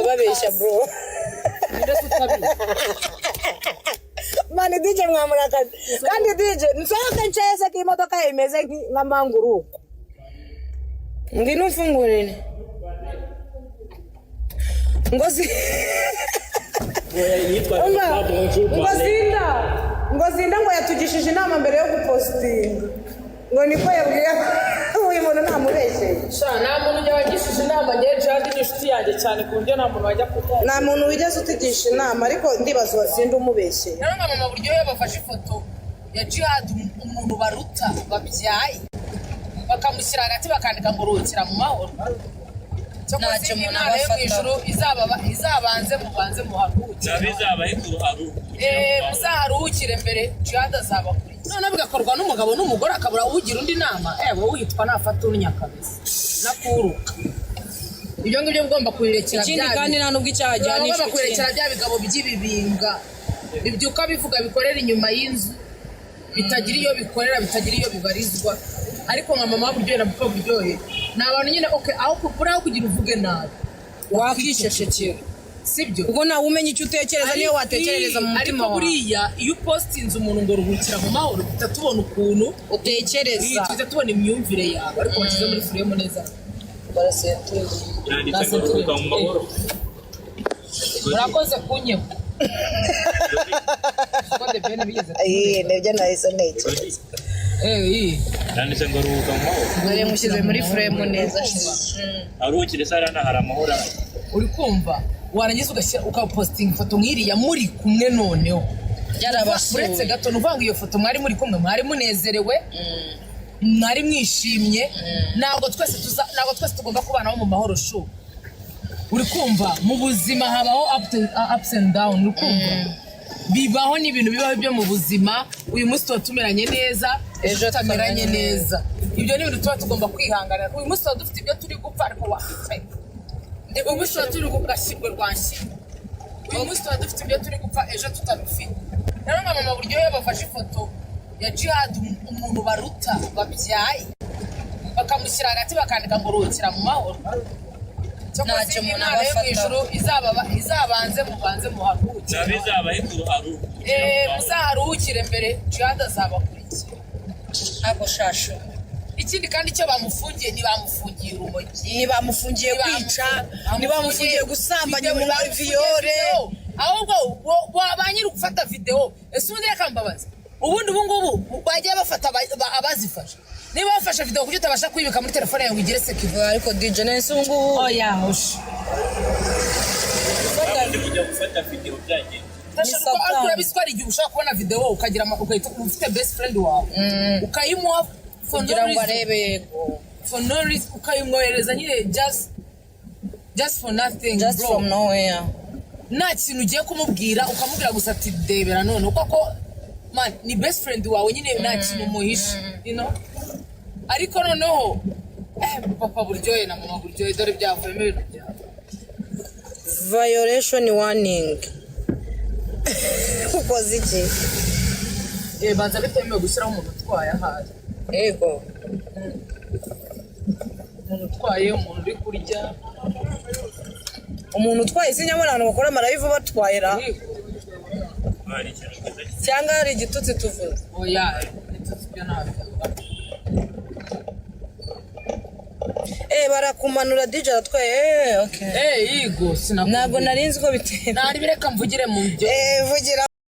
babesha bro mani DJ mwamurakazi kandi DJ nsohoka ncheze ki imodoka imeze nk'amanguruko ngino mfungurene ngozi ngozinda ngo yatugishije inama mbere yo gupostinga ngo niko yabwiye uyu muntu namubeshye nta muntu ujya wagishije inama ngiye jandi n'inshuti yanjye cyane ku buryo nta muntu wajya kuko nta muntu wigeze utigisha inama ariko ndibaza wazinda umubeshye rero nka mama buryo yabafashe ifoto ya Jihad umuntu baruta babyaye bakamushyira hagati bakandika ngo ruhukira mu mahoro ntacyo umuntu abafata izabanze mubanze muharuhukire nabizabahe kuruharu muzaharuhukire mbere Jihad azaba kuri none bigakorwa n'umugabo n'umugore akabura ugira undi nama wowe uyitwa nafata urunyakabisa nakuruka ibyo ngibyo ugomba kuyirekera ikindi kandi nta nubwo icyaha gihanishwa ugomba kuyirekera bya bigabo by'ibibinga bibyuka bivuga bikorera inyuma y'inzu bitagira iyo bikorera bitagira iyo bibarizwa ariko nka mama buryohera buko buryohe ni abantu nyine aho kugira uvuge nabi wakisheshekera sibyo ubwo nawe umenya icyo utekereza niyo watekerereza mu mutima wawe ariko buriya iyo postinze umuntu ngo ruhukira mu mahoro tutatubona ukuntu utekereza tutatubona imyumvire yawe ariko washyize muri frame neza kuruhuka mu mahoro urakoze kunyema nibyo nahise neza nanditse ngo ruhuka mu mahoro dore mushyize muri frame neza aruhukire sarana hari amahoro uri kumva warangiza ugashyira ukapostinga ifoto nk'iriya muri kumwe noneho uretse gato nuvanga iyo foto mwari muri kumwe mwari munezerewe mwari mwishimye ntabwo twese tugomba kubanaho mu mahoro shu uri kumva mu buzima habaho ups and down uri kumva bibaho n'ibintu bibaho byo mu buzima uyu munsi tuba tumeranye neza ejo tutameranye neza ibyo ni ibintu tuba tugomba kwihanganira uyu munsi tuba dufite ibyo turi gupfa ariko wafite uyu munsi tuba turi gugashyirwa rwanshyirwa uyu munsi tuba dufite ibyo turi gupfa ejo tutabifite rero nka mama buryo yabafashe ifoto ya Jihad umuntu baruta babyaye bakamushyira hagati bakandika ngo ruhukira mu mahoro ntacyo umuntu abafata izabanze mubanze muharuhukire nabizabahe kuruharu muzaharuhukire mbere Jihad azaba kurikira ntabwo shasho ikindi kandi icyo bamufungiye ntibamufungiye urumogi ntibamufungiye kwica ntibamufungiye gusambanya mu viyore ahubwo wabanyiri gufata video ese ubundi reka mbabaza ubundi ubu ngubu bagiye bafata abazifasha niba bafashe video kuko utabasha kwibika muri telefone yawe igire secure ariko DJ nese ubu ngubu oya hoshi kujya gufata video byagiye urabiswara igihe ushaka kubona video ukagira ugahita ufite best friend wawe ukayimuha kugira ngo arebe for no reason ukayimwohereza nyine just for nothing just from nowhere nta kintu ugiye kumubwira ukamubwira gusa ati debera none kuko man ni best friend wawe nyine nta kintu umuhisha you know ariko noneho papa buryohe na mama buryohe dore byavuyemo ibintu byawe violation warning ukoze iki banza bitemewe gushyiraho umuntu utwaye ahari yego umuntu utwaye umuntu uri kurya umuntu utwaye sinyabona abantu bakora amarayivu batwayira cyangwa hari igitutsi tuvuze oya igitutsi byo ntabwo barakumanura DJ atwaye okay yigo ntabwo narinzi ko biteye nari bireka mvugire mu byo vugira